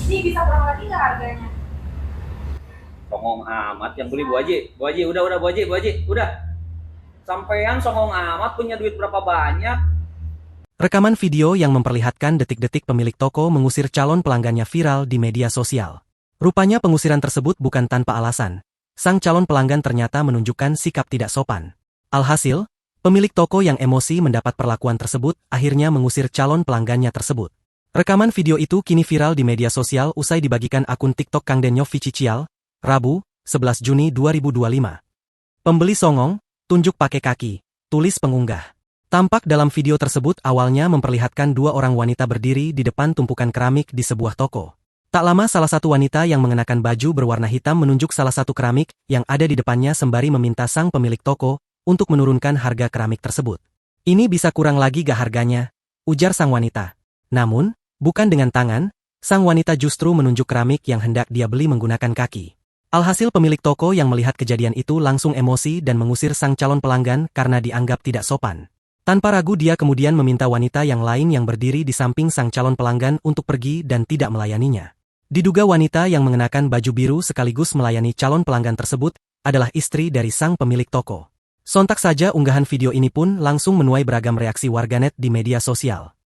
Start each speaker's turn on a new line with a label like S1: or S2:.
S1: Ini bisa kurang lagi nggak harganya?
S2: Songong amat yang beli Bu Haji. Bu Haji, udah Bu Haji, Bu Haji, udah. Sampean songong amat punya duit berapa banyak?
S3: Rekaman video yang memperlihatkan detik-detik pemilik toko mengusir calon pelanggannya viral di media sosial. Rupanya pengusiran tersebut bukan tanpa alasan. Sang calon pelanggan ternyata menunjukkan sikap tidak sopan. Alhasil, pemilik toko yang emosi mendapat perlakuan tersebut akhirnya mengusir calon pelanggannya tersebut. Rekaman video itu kini viral di media sosial usai dibagikan akun TikTok Kang Denyo Vicicial, Rabu, 11 Juni 2025. Pembeli songong, tunjuk pakai kaki, tulis pengunggah. Tampak dalam video tersebut awalnya memperlihatkan dua orang wanita berdiri di depan tumpukan keramik di sebuah toko. Tak lama salah satu wanita yang mengenakan baju berwarna hitam menunjuk salah satu keramik yang ada di depannya sembari meminta sang pemilik toko untuk menurunkan harga keramik tersebut. Ini bisa kurang lagi gak harganya? Ujar sang wanita. Namun, bukan dengan tangan, sang wanita justru menunjuk keramik yang hendak dia beli menggunakan kaki. Alhasil pemilik toko yang melihat kejadian itu langsung emosi dan mengusir sang calon pelanggan karena dianggap tidak sopan. Tanpa ragu dia kemudian meminta wanita yang lain yang berdiri di samping sang calon pelanggan untuk pergi dan tidak melayaninya. Diduga wanita yang mengenakan baju biru sekaligus melayani calon pelanggan tersebut adalah istri dari sang pemilik toko. Sontak saja unggahan video ini pun langsung menuai beragam reaksi warganet di media sosial.